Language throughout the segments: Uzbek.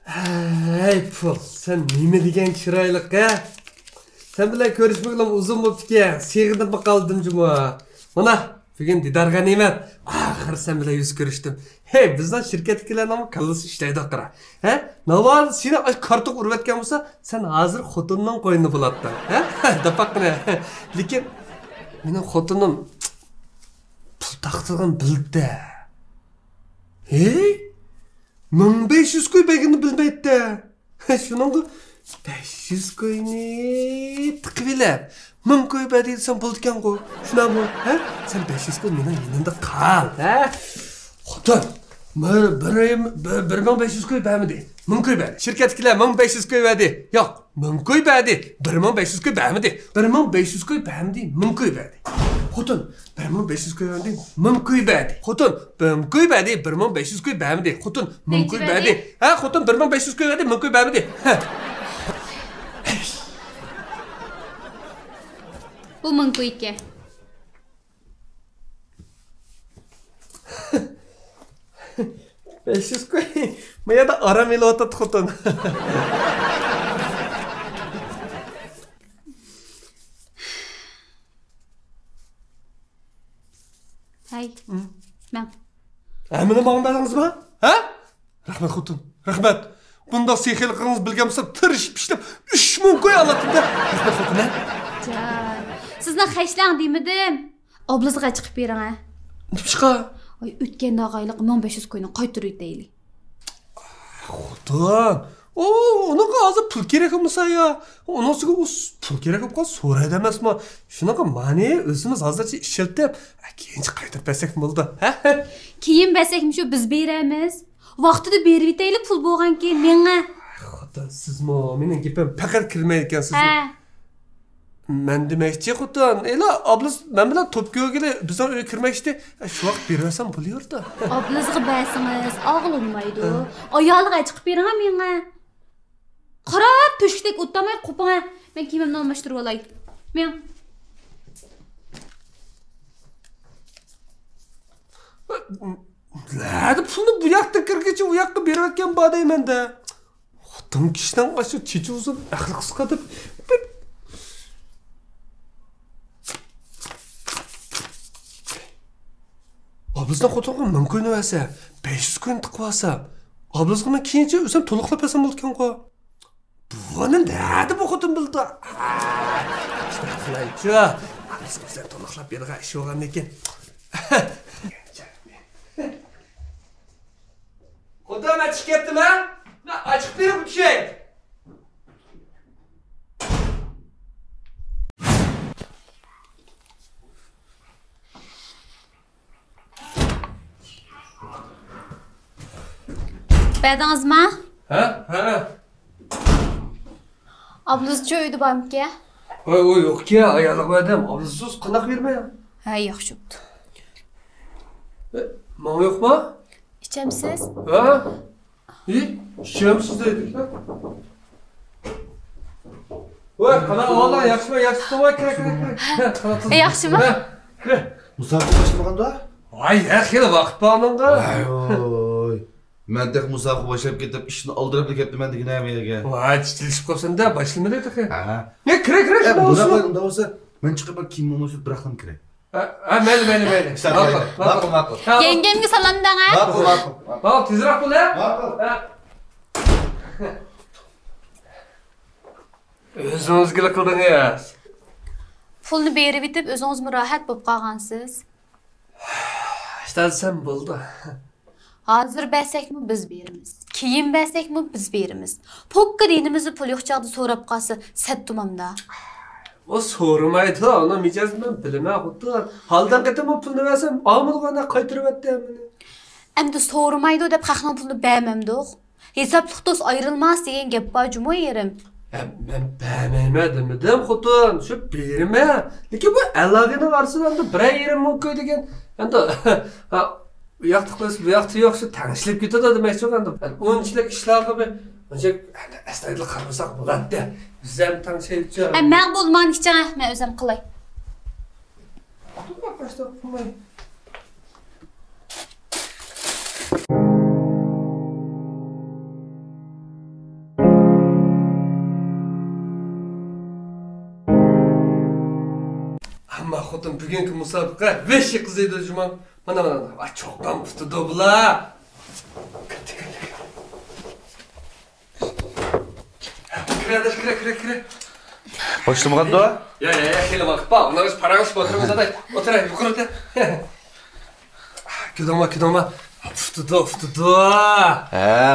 Hey pul, sen nime degan chiroyliq a? Sen bilan ko'rishmagan uzun bo'libdi-ku. Seg'inib qoldim juma. Mana bugun Didor G'animat. Axir sen bilan yuz ko'rishdim. Hey, bizning shirkatdagilarning kallasi ishlaydi qara. Ha? Naval seni kartoq urayotgan bo'lsa, sen hozir xotinning qo'yini bo'latdi. Ha? Dapaqna. Lekin mening xotinim pul taqtirgan bildi. Hey? 1500 koy belgini bilmeydi. Şunun 500 koyni tıkıbilep. 1000 koy bediydi sen buldukken koy. Şuna bu. Sen 500 koy benim yanında kal. Xotin, 1500 koy beğenmedi. 1000 koy beğendi. Şirketkiler 1500 koy verdi. Yok, 1000 koy beğendi. 1500 koy beğenmedi. 1500 koy beğendi. 1000 koy verdi. Xotin, 1500 koy verdi. 1000 koy verdi. Xotin, 1000 koy verdi. 1500 koy beğenmedi. Xotin, 1000 koy verdi. Ha, xotin 1500 koy verdi. 1000 koy beğenmedi. Bu 1000 koy ki. Beşiz koy. Maya da aram ile otat xotin. Hay. Ben. Meni bana verdiniz mi? Ha? Rahmet xotin. Rahmet. Bunda sehilikleriniz bilgemse tırışıp işlep 3000 koy alatım da. Rahmet xotin ha? Can. Sizden xeşlen demedim. Oblizga chiqib bering ha. Nipşika? Ay, o'tgan og'ayliq 1500 koyni qaytarib deylik. Xotin. Onun ağzı pul gerek olmasa ya. Onun sonra pul gerek olmasa sonra edemez mi? Şuna mani özümüz hazırca işletip keyinci qaytırıp besek mi oldu? Keyin besekmi shu biz beramiz. Vaqtida berib deylik pul bo'lgan keyin menga. Xotin, siz mi? Mening gapim faqat kirmaydigan siz. Men demekçi xotin, ela ablas men bilan top ko'gili bizning uyga kirmoqchi. Shu vaqt berasam bo'lardi. Ablazga bersangiz og'ilmaydi. Ayolga chiqib bering menga. Qarab to'shikdek o'tmay qo'pang. Men kiyimimni almashtirib olay. Men Hadi pulni bu yoqdan kirguncha u yoqqa berayotgan bo'dayman-da. Xotin kishidan qashu chechi uzun axloqsiz qadib. Ablazdan xotinga 1000 ko'yni versa, 500 ko'yni tiqib olsa, ablazga men keyincha o'zim to'liqlab bersam bo'lgan-ku. Buni nada bu xotin bildi? Qilay-chi. Ablazga to'liqlab bergan ish bo'lgan ekan. Xotin achib ketdimi? Achib berib tushay. Bedingizmi? Ha? Ablaz jo'ydi bormi-ki? Oy, yo'q-ki, ayolga adam. Ablazsiz qanaq bermay. Ha, yaxshi bo'pti. Mana yo'qmi? Ichamsiz? Ha? İçemsiz dedik ha? Voy, qanaqa o'g'lan, yaxshimi? Yaxshimi? Kira. Yaxshimi? Musafir başlamaganda? Ay, xeyli vaqt borninga. Oy. Men tek musafir başlap ketib, ishni oldirib ketdim men degina mega. Voy, tilishib qolsanda boshlamadi edi. Ha. Ne, kira. Bunda bo'lsa, men chiqib kiyimimni o'sib biraqdan kiray. Mayli. Ma'qul. Yengemga salom deng ha. Ma'qul. Hop, tezroq bo'l ha. Ma'qul. O'zingizga qildingiz. Pulni berib bitib, o'zingiz rohat bo'lib qolgansiz. İşte bo'ldi. Hozir bersakmi biz beramiz. Keyin bersakmi biz beramiz. Pokka dinimizni pul yo'q chog'da so'rab qolsa, sattumamda. O so'ramaydi, uni mijozman bilmay xotin. Haldan qatam o pulni versam, omilg'ana qaytirib atdimini. Endi so'ramaydi deb haqning pulni bermamdiq. Hisobliq do'st ayrilmas degan gap bor jumo yerim. Men bermaydim xotin, shu berma. Lekin bu alogini varsa-da 1.20 ko'y degan. Endi bu yoqda qilsa, bu yoqda yo'q, shu tanishib ketadi demoqchi endi. O'nchilik ishlarga bir önce astoydil qarmasak bo'ladi. Biz ham tanishaylikchi. Men bo'lmanicha, men o'zim qilay. Boshqa qilmay. xotin bugungi musobaqa 5 qiz edi juma. Mana. Cho'qqan uftudu bular. Kira. Başlamagan da? Ya, heli vaqt bor. Uni biz parangiz o'tiramiz aday. O'tiray, yuqorida. Kidoma. Uftudu.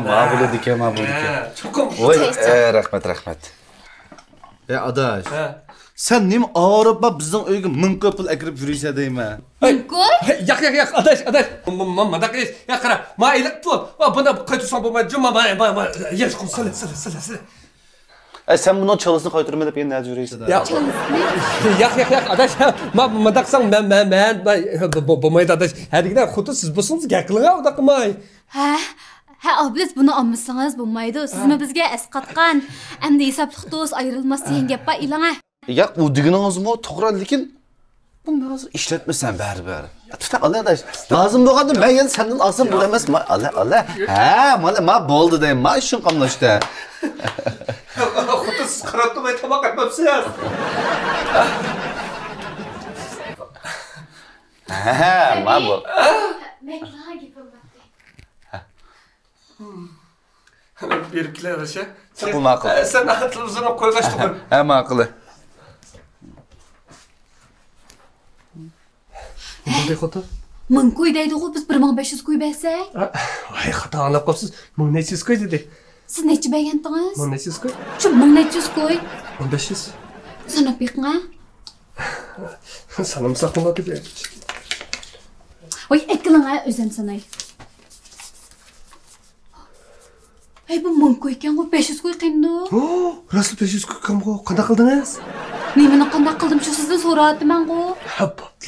Ma bo'ladi ekan, ma bo'ladi ekan. Cho'qqan. Voy, rahmat. Adaş. Sen nima ağırıp bizning uyga ming ko'p pul akirib yurisa deyman. Mumkin? Yo'q, adash. Mana qiz. Ya qara, mayliq pul. Va bunda qaytsan bo'lmaydi. Juma, yesh qil, sila. Sen bundan çalısını qaytırma deb endi yurisa. Yo'q, adash. Ma daqsan men bo'lmaydi adash. Hadigidan xuddi siz bo'lsangiz gaqilinga uda qilmay. Ha, ablis buni olmasangiz bo'lmaydi. Sizmi bizga esqatgan. Endi hisoblikdo'z ayrilmas degan gap bor ilanga. Ya u deganingizmi to'g'ri, lekin buni hozir ishlatmasan baribir. Tuta adash. Lozim bo'lganda men endi sendan olsam bo'la emasmi? Allah. Mana bo'ldi deyman. Shun qamlashda. Xuddi siz qaratmay tomoq qilmabsiz. Ma bu. Meklar gibi Beribdilar asha. Bu ma'qul. Sen televizyonga qo'yg'ashdi. Ha, ma'qul. Bunday xotin. 1000 qo'y deydi-ku, biz 1500 qo'y bersak. Voy, xato anlab qolibsiz. 1900 qo'y dedi. Siz necha bergandingiz? 1900 qo'y. Shu 1400 qo'y. 1500. Sanab beqing-a? Sanam saqlanib dedi. Voy, ekkiling-a, o'zim sanay. Ay, bu 1000 qo'y ekan-ku, 500 qo'y qildi. Rasul 500 qo'y qamg'o, qanday qildingiz? Nimani qanday qildim shu sizdan so'rayapman-ku.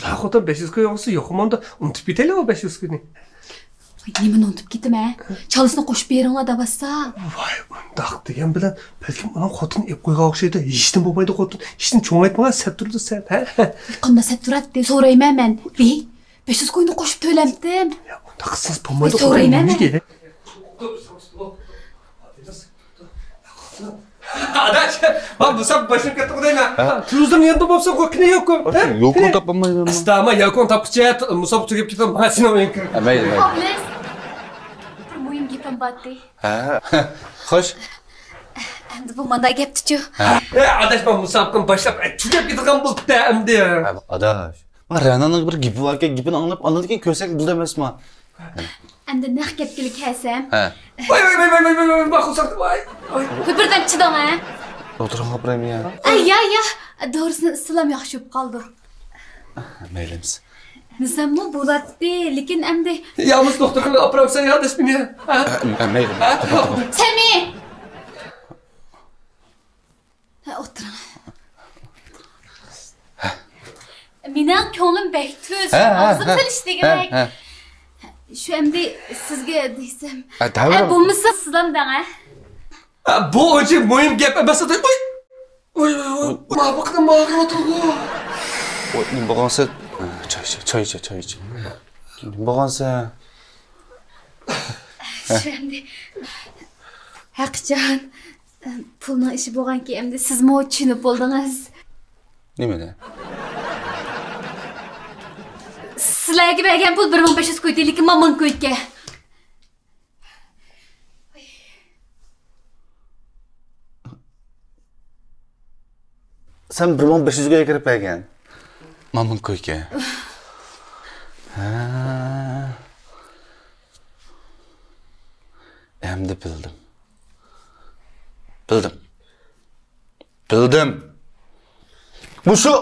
La xotin 500 qo'y yo'qsa yo'qmonda unutib ketaylik o 500 qo'yni. Voy, nimani unutib ketdim-a? Chalisni qo'shib beringlar dabassa. Voy, undaq degan bilan balkim uni xotin ep qo'yga o'xshaydi. Hechdan bo'lmaydi xotin. Hechdan cho'ngaytmagan sat turdi sen, ha? Qanday sat turadi deb so'rayman men. 500 qo'yni qo'shib to'lamdim. Ya, undaq qilsangiz bo'lmaydi. So'rayman. Adash, ben bu sabah başım ketdi deyman. Televizorni yanında bo'lsa qo'rqini yo'q-ku. Yo'qni topolmayman. Istama, yakon topqicha, musobaqa tugab ketdim. Mashina o'yin kirib. Mayli. Oblis. Bir muhim gapim bordi. Xo'sh. Endi bu manda gapdi-chu. Adash, ben musobaqani boshlab tugab ketgan bo'ldi endi. Adash. Men Rananing bir gapi bor ekan, gapini anglab, andan keyin ko'rsak bo'ldi emasmi? Endi naq gapga kelsam. Voy, baxusaq. Voy. Birdan chidang-a. O'tirib qolmayman ya. Ya. Doğrusini islam yaxshi bo'lib qoldi. Maylimiz. Nisammi bo'ladi, lekin endi Yalnız doktorga operatsion yaldash meni. Mayli. Sami. O'tiring. Mening ko'nglim bektiz. Hozir qilishdigidak. Shu endi sizga desam. Bo'lmasa sizlar dang-a. Bu o'zi muhim gap emas. Voy. Ma baqda ma'qul o'tirdi. Nim bo'lgansa choy ich. Nim bo'lgansa Shu endi Haqjon pulning ishi bo'lganki, endi sizmi tushunib bo'ldingiz. nimada? Sizlarga bergan pul 1500 qo'ydi, lekin men 1000 qo'yga. Sen 1500 ga kirib bergan. Mamın qo'yga. Endi bildim. Bu shu.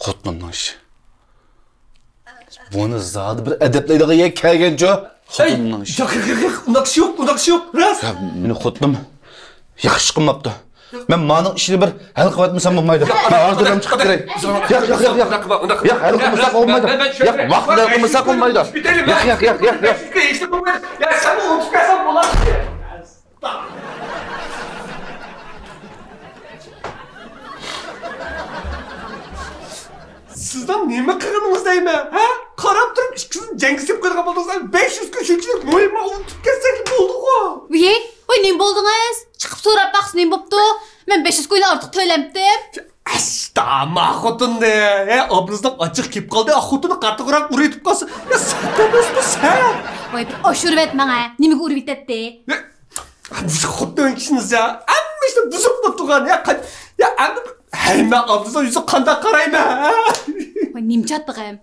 Xotinning ishi. Buni zodi bir adablaydigan kelgan-ku. Xotinning ishi. Yo'q, unaqshi yo'q. Ras. Meni xotinim yaxshi qilmabdi. Men mening ishini bir hal qilyapsam bo'lmaydi. Hozirdan chiqib kerak. Yo'q. Yo'q, hal qilmasak bo'lmaydi. Yo'q, vaqtida qilmasak bo'lmaydi. Yo'q. İşte bu ben. Ya sen unutib qalsan bo'ladi. Sizdan nima qilganingiz deyman? Ha? Qarab turib ikkingizni jangizib qo'ygan bo'ldingiz. 500 kun shunchalik muhimmi unutib ketsak bo'ldi-ku. Voy, nima bo'ldingiz? Chiqib so'rab baqsiz nima bo'pti? Men 500 qo'yni ortiq to'lamdim. Asta ma xotun ne? Ablasdan açık kep kaldı. Xotunu qartı quraq uraytib qalsa. Ya satamazmı sen? Voy, bir oshirib aytmang-a. Nimaga urib ketdi? Biz xotun kishiniz ya. Amma işte buzib turgan ya. Ya amma hayma ablasdan yüzü qanda qarayma. Voy, nimchatdig'im.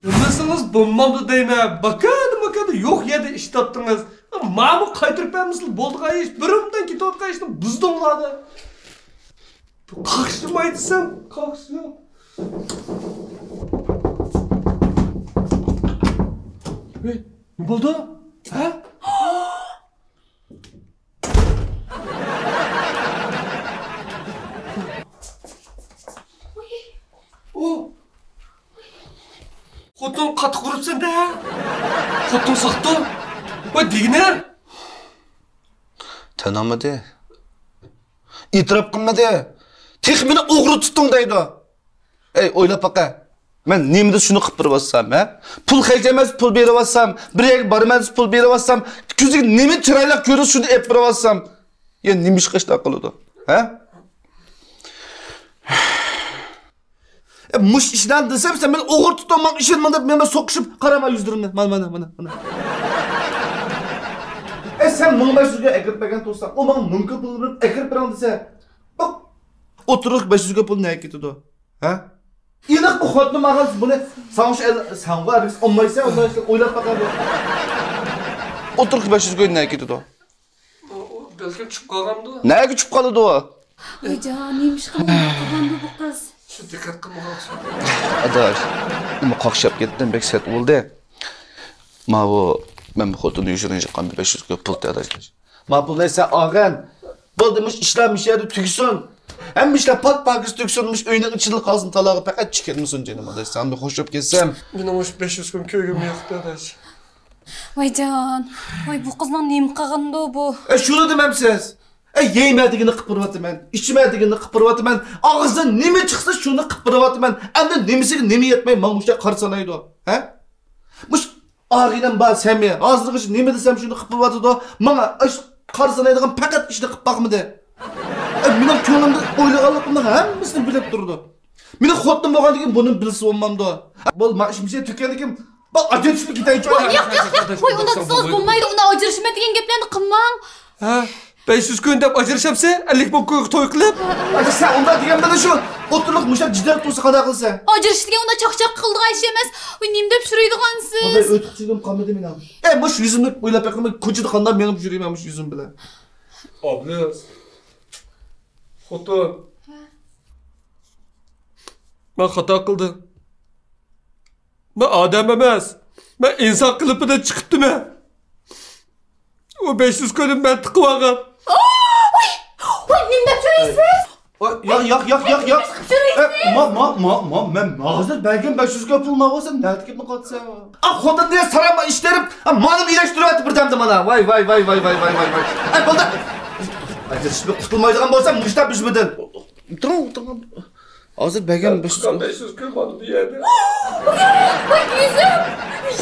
Bilmesiniz bulmamdı deyme. Bakadi yok yedi iş tattınız. Mamı qaytırıp emizli boldu qayış. Birimden ketip qayıştım buzdum ladı. Kalkışmaydı sen. Kalkışım. Hey, ne oldu? Ha? O. Xotun qatı qurup sen de. Xotun saktı. Vay degine. Tanımadı. İtiraf qilmadi. Tek meni o'g'ri tutding deydi. Ey, o'ylab baqa. Men nemida shuni qilib turibsam, ha? Pul xaljamas, pul beribsam, bir yerga bormas, pul beribsam, ko'ziga nima chiroyli ko'rib shuni ep turibsam, ya nima ish qilishda qiladi, ha? Mush ishdan desam, sen men o'g'ri tutman, ishimni deb menga so'qishib, qarama yuzlarimni. Mana. Sen mınbaş yüzge ekip beken tutsan, o bana mınka pul verip ekip beren dese, bak, oturup 500 pul ne ekiti o, ha? İlak bu xotunu mağaz bunu sanğa arız, olmaysa ondan işte oylap bakar bu. Oturup 500 ne ekiti o? Belki çıp kalgamdı. Ne küçük kaldı o? Voy, jon, nemish qilgandu bu qiz? Şu dikkat qilmoqchi. Adaş, nima qoqshab ketdim, bek set bo'ldi. Ma bu ben bu xotunu yushirin chiqqan 500 pul tadash. Ma pul esa og'an. Bo'ldimiş işlenmiş yeri tüksün. Hem işler pat pakis tüksünmüş, öyünün içinde kalsın talağı fakat çıkartmışsın canım adaş. Sen bir hoşup gelsem. Benim hoş 500 gün köygüm yo'q adaş. Voy, jon. Voy, bu qizning nima qilgandi bu? Şunu demem siz. Yeymedigini qıpırvatıman, içmedigini qıpırvatıman, ağızdan nime çıksa şunu qıpırvatıman. Endi nimisiga nime yetmey, man muşta qarsanaydı o. He? Muş ağıyla ba semi, ağızlık için nime desem şunu qıpırvatıdı o. Mana qarsanaydigan fakat işini qıp bakmıdı. Benim ko'nglimda o'ylaganligimni hammasini bilib turdi. Meni xotin bo'lgan ekan buni bilsa olmamdi. Bo'l, men ishimga turgan ekan, bak ajratishib ketaychi. Yo'q. Voy, unda so'z bo'lmaydi, unda ajrashma degan gaplarni qilmang. Ha? 500 gün deb ajrashamsa, 50 ming ko'y to'y qilib. Sen unda deganda shu, o'tirib mushab jiddiy tursa qanday qilsa? Ajrash degan unda chaqchaq qildigan ish emas. Voy, nim deb shuraydigansiz? Bunday o'tib qolmadi men ham. Mush yuzimni o'ylab baqmay, ko'chada qanday menib yurayman mush yuzim bilan. Ablas. Xotin. Ben xato qildim. Ben odam emas. Ben inson qilipidan chiqibdim. O 500 ko'nim ben tiqib olgan. Voy, nim deb shuraysiz? Yo'q. Men hozir belki 500 ga pul olsa, nima qilsa? Xotin deya sarama ishlarim, manim ilashtiryapti birdamda mana. Voy. Bo'ldi. Ajrashib qutulmaydigan bo'lsam, mushtab bizmidan. O'tiring. Hozir begim 500 kun bo'ldi deydi. Voy, yuzim.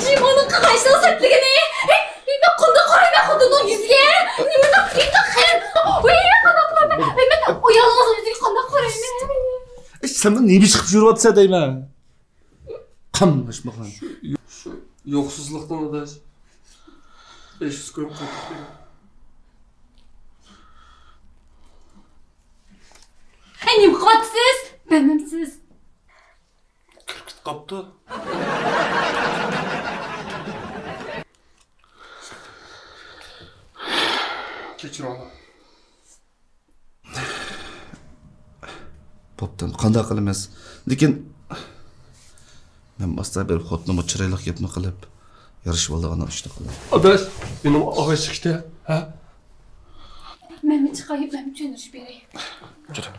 Shimoni qaqashdan satligini. Ben qanday qarayman xotinning yuziga? Nima qildim? Voy, qanday qilaman? Men o yolg'iz yuziga qanday qarayman? Sen nima chiqib yuryapsa deyman. Qamashmaqan. Şu yo'qsizlikdan adaş. 500 kun qilib. Nima qilyapsiz? Bilmamsiz. Kirkit qopdi. Kechir ona. Popdan qanday qilamiz? Lekin men bosta bir xotinimni chiroyli gapni qilib, yarashib olgandan ishni qilaman. Adaş, benim ağaç çıktı. Ha? Men chiqayib, men tushuntirib beray. Jura.